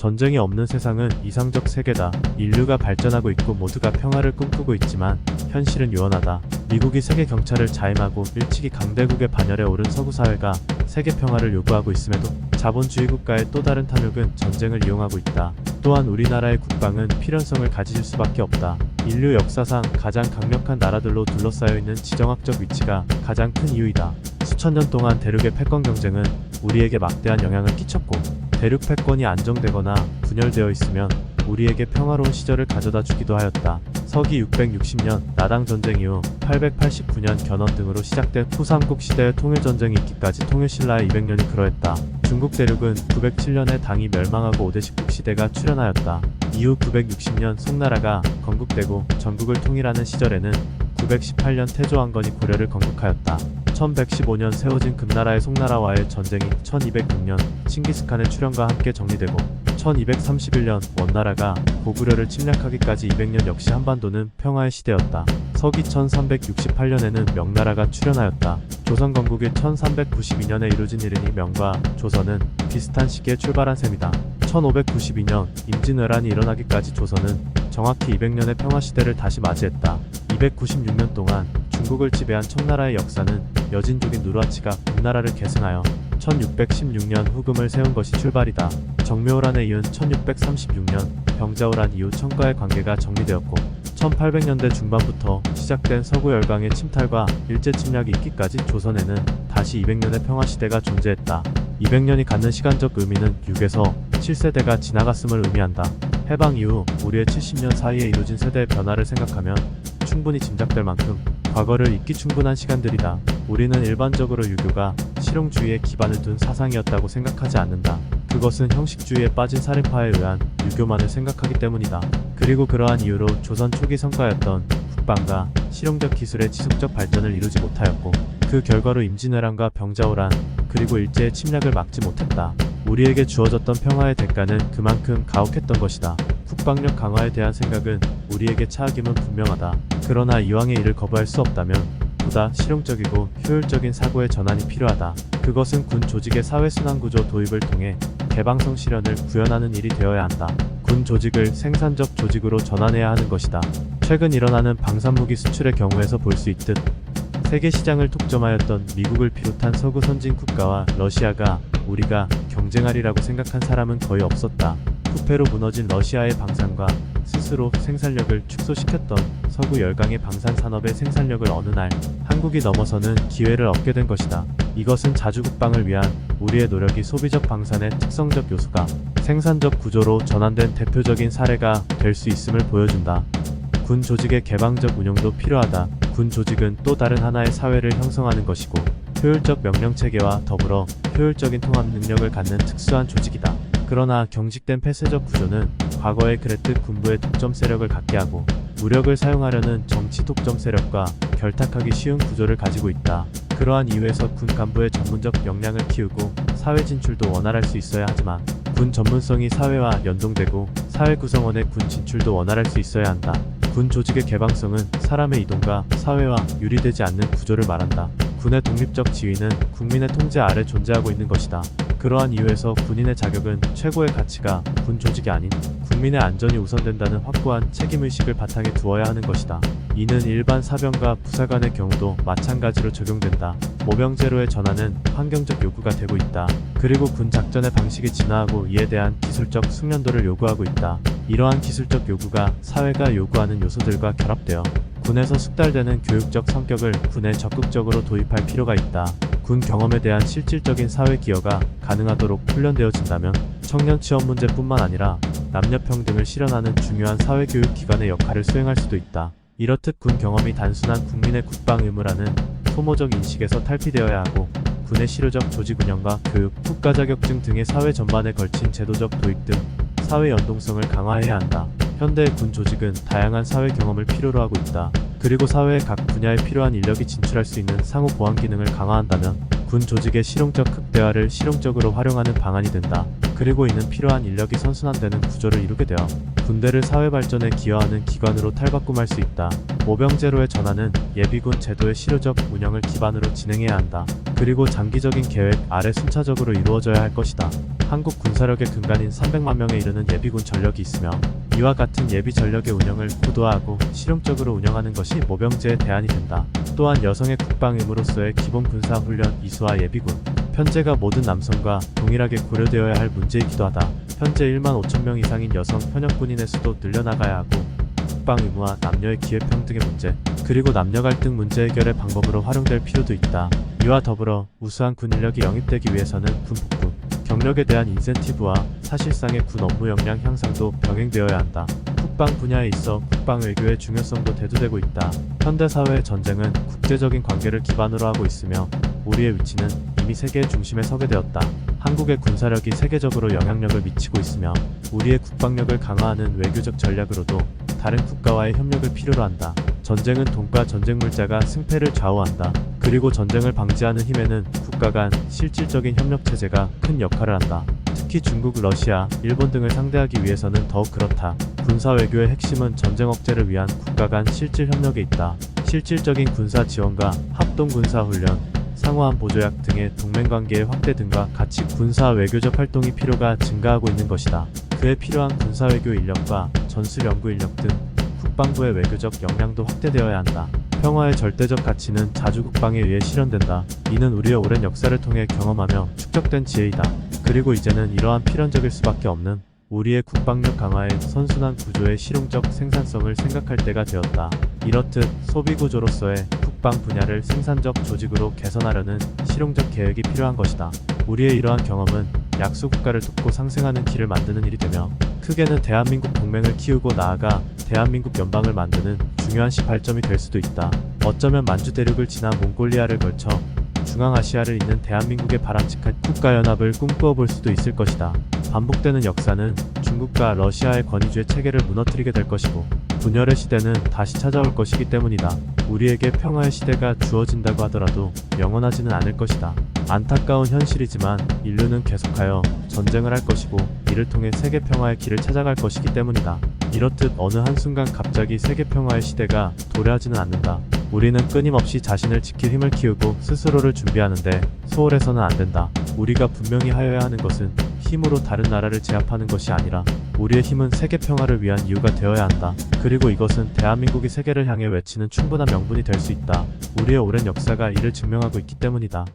전쟁이 없는 세상은 이상적 세계다. 인류가 발전하고 있고 모두가 평화를 꿈꾸고 있지만 현실은 요원하다. 미국이 세계 경찰을 자임하고 일찍이 강대국의 반열에 오른 서구 사회가 세계 평화를 요구하고 있음에도 자본주의 국가의 또 다른 탐욕은 전쟁을 이용하고 있다. 또한 우리나라의 국방은 필연성을 가질 수밖에 없다. 인류 역사상 가장 강력한 나라들로 둘러싸여 있는 지정학적 위치가 가장 큰 이유이다. 수천 년 동안 대륙의 패권 경쟁은 우리에게 막대한 영향을 끼쳤고, 대륙 패권이 안정되거나 분열되어 있으면 우리에게 평화로운 시절을 가져다 주기도 하였다. 서기 660년 나당 전쟁 이후 889년 견훤 등으로 시작된 후삼국 시대의 통일전쟁이 있기까지 통일신라의 200년이 그러했다. 중국 대륙은 907년에 당이 멸망하고 5대 십국 시대가 출현하였다. 이후 960년 송나라가 건국되고 전국을 통일하는 시절에는 918년 태조왕건이 고려를 건국하였다. 1115년 세워진 금나라의 송나라와의 전쟁이 1206년 칭기스칸의 출현과 함께 정리되고, 1231년 원나라가 고구려를 침략하기까지 200년 역시 한반도는 평화의 시대였다. 서기 1368년에는 명나라가 출현하였다. 조선 건국이 1392년에 이루어진 일이니 명과 조선은 비슷한 시기에 출발한 셈이다. 1592년 임진왜란이 일어나기까지 조선은 정확히 200년의 평화시대를 다시 맞이했다. 296년 동안 중국을 지배한 청나라의 역사는 여진족인 누르하치가 금나라를 계승하여 1616년 후금을 세운 것이 출발이다. 정묘호란에 이은 1636년 병자호란 이후 청과의 관계가 정리되었고, 1800년대 중반부터 시작된 서구 열강의 침탈과 일제 침략이 있기까지 조선에는 다시 200년의 평화시대가 존재했다. 200년이 갖는 시간적 의미는 6에서 7세대가 지나갔음을 의미한다. 해방 이후 우리의 70년 사이에 이루어진 세대의 변화를 생각하면 충분히 짐작될 만큼 과거를 잊기 충분한 시간들이다. 우리는 일반적으로 유교가 실용주의에 기반을 둔 사상이었다고 생각하지 않는다. 그것은 형식주의에 빠진 살인파에 의한 유교만을 생각하기 때문이다. 그리고 그러한 이유로 조선 초기 성과였던 국방과 실용적 기술의 지속적 발전을 이루지 못하였고, 그 결과로 임진왜란과 병자호란 그리고 일제의 침략을 막지 못했다. 우리에게 주어졌던 평화의 대가는 그만큼 가혹했던 것이다. 국방력 강화에 대한 생각은 우리에게 차악임은 분명하다. 그러나 이왕의 일을 거부할 수 없다면 보다 실용적이고 효율적인 사고의 전환이 필요하다. 그것은 군 조직의 사회순환구조 도입을 통해 개방성 실현을 구현하는 일이 되어야 한다. 군 조직을 생산적 조직으로 전환해야 하는 것이다. 최근 일어나는 방산무기 수출의 경우에서 볼 수 있듯 세계 시장을 독점하였던 미국을 비롯한 서구 선진 국가와 러시아가 우리가 경쟁하리라고 생각한 사람은 거의 없었다. 부패로 무너진 러시아의 방산과 스스로 생산력을 축소시켰던 서구 열강의 방산 산업의 생산력을 어느 날 한국이 넘어서는 기회를 얻게 된 것이다. 이것은 자주국방을 위한 우리의 노력이 소비적 방산의 특성적 요소가 생산적 구조로 전환된 대표적인 사례가 될 수 있음을 보여준다. 군 조직의 개방적 운용도 필요하다. 군 조직은 또 다른 하나의 사회를 형성하는 것이고, 효율적 명령체계와 더불어 효율적인 통합 능력을 갖는 특수한 조직이다. 그러나 경직된 폐쇄적 구조는 과거에 그랬듯 군부의 독점 세력을 갖게 하고, 무력을 사용하려는 정치 독점 세력과 결탁하기 쉬운 구조를 가지고 있다. 그러한 이유에서 군 간부의 전문적 역량을 키우고 사회 진출도 원활할 수 있어야 하지만, 군 전문성이 사회와 연동되고 사회 구성원의 군 진출도 원활할 수 있어야 한다. 군 조직의 개방성은 사람의 이동과 사회와 유리되지 않는 구조를 말한다. 군의 독립적 지위는 국민의 통제 아래 존재하고 있는 것이다. 그러한 이유에서 군인의 자격은 최고의 가치가 군 조직이 아닌 국민의 안전이 우선된다는 확고한 책임의식을 바탕에 두어야 하는 것이다. 이는 일반 사병과 부사관의 경우도 마찬가지로 적용된다. 모병제로의 전환은 환경적 요구가 되고 있다. 그리고 군 작전의 방식이 진화하고 이에 대한 기술적 숙련도를 요구하고 있다. 이러한 기술적 요구가 사회가 요구하는 요소들과 결합되어 군에서 숙달되는 교육적 성격을 군에 적극적으로 도입할 필요가 있다. 군 경험에 대한 실질적인 사회 기여가 가능하도록 훈련되어진다면 청년 취업 문제뿐만 아니라 남녀 평등을 실현하는 중요한 사회교육 기관의 역할을 수행할 수도 있다. 이렇듯 군 경험이 단순한 국민의 국방 의무라는 소모적 인식에서 탈피되어야 하고, 군의 실효적 조직 운영과 교육, 국가 자격증 등의 사회 전반에 걸친 제도적 도입 등 사회 연동성을 강화해야 한다. 현대의 군 조직은 다양한 사회 경험을 필요로 하고 있다. 그리고 사회의 각 분야에 필요한 인력이 진출할 수 있는 상호 보완 기능을 강화한다면 군 조직의 실용적 극대화를 실용적으로 활용하는 방안이 된다. 그리고 이는 필요한 인력이 선순환되는 구조를 이루게 되어 군대를 사회 발전에 기여하는 기관으로 탈바꿈할 수 있다. 모병제로의 전환은 예비군 제도의 실효적 운영을 기반으로 진행해야 한다. 그리고 장기적인 계획 아래 순차적으로 이루어져야 할 것이다. 한국 군사력의 근간인 300만 명에 이르는 예비군 전력이 있으며 이와 같은 예비 전력의 운영을 고도화하고 실용적으로 운영하는 것이 모병제의 대안이 된다. 또한 여성의 국방 의무로서의 기본 군사 훈련 이수와 예비군 편제가 모든 남성과 동일하게 고려되어야 할 문제이기도 하다. 현재 1만 5천 명 이상인 여성 현역 군인의 수도 늘려나가야 하고 국방 의무와 남녀의 기회 평등의 문제 그리고 남녀 갈등 문제 해결의 방법으로 활용될 필요도 있다. 이와 더불어 우수한 군 인력이 영입되기 위해서는 군 복구, 경력에 대한 인센티브와 사실상의 군 업무 역량 향상도 병행되어야 한다. 국방 분야에 있어 국방 외교의 중요성도 대두되고 있다. 현대 사회의 전쟁은 국제적인 관계를 기반으로 하고 있으며 우리의 위치는 이미 세계의 중심에 서게 되었다. 한국의 군사력이 세계적으로 영향력을 미치고 있으며 우리의 국방력을 강화하는 외교적 전략으로도 다른 국가와의 협력을 필요로 한다. 전쟁은 돈과 전쟁 물자가 승패를 좌우한다. 그리고 전쟁을 방지하는 힘에는 국가 간 실질적인 협력 체제가 큰 역할을 한다. 특히 중국, 러시아, 일본 등을 상대하기 위해서는 더욱 그렇다. 군사 외교의 핵심은 전쟁 억제를 위한 국가 간 실질 협력에 있다. 실질적인 군사 지원과 합동 군사 훈련, 상호한 보조약 등의 동맹관계의 확대 등과 같이 군사 외교적 활동이 필요가 증가하고 있는 것이다. 그에 필요한 군사 외교 인력과 전술 연구 인력 등 국방부의 외교적 역량도 확대되어야 한다. 평화의 절대적 가치는 자주 국방에 의해 실현된다. 이는 우리의 오랜 역사를 통해 경험하며 축적된 지혜이다. 그리고 이제는 이러한 필연적일 수밖에 없는 우리의 국방력 강화의 선순환 구조의 실용적 생산성을 생각할 때가 되었다. 이렇듯 소비구조로서의 국방 분야를 생산적 조직으로 개선하려는 실용적 계획이 필요한 것이다. 우리의 이러한 경험은 약소국가를 돕고 상생하는 길을 만드는 일이 되며 크게는 대한민국 동맹을 키우고 나아가 대한민국 연방을 만드는 중요한 시발점이 될 수도 있다. 어쩌면 만주 대륙을 지나 몽골리아를 걸쳐 중앙아시아를 잇는 대한민국의 바람직한 국가연합을 꿈꾸어 볼 수도 있을 것이다. 반복되는 역사는 중국과 러시아의 권위주의 체계를 무너뜨리게 될 것이고 분열의 시대는 다시 찾아올 것이기 때문이다. 우리에게 평화의 시대가 주어진다고 하더라도 영원하지는 않을 것이다. 안타까운 현실이지만 인류는 계속하여 전쟁을 할 것이고 이를 통해 세계 평화의 길을 찾아갈 것이기 때문이다. 이렇듯 어느 한순간 갑자기 세계 평화의 시대가 도래하지는 않는다. 우리는 끊임없이 자신을 지킬 힘을 키우고 스스로를 준비하는데 소홀해서는 안 된다. 우리가 분명히 하여야 하는 것은 힘으로 다른 나라를 제압하는 것이 아니라 우리의 힘은 세계 평화를 위한 이유가 되어야 한다. 그리고 이것은 대한민국이 세계를 향해 외치는 충분한 명분이 될 수 있다. 우리의 오랜 역사가 이를 증명하고 있기 때문이다.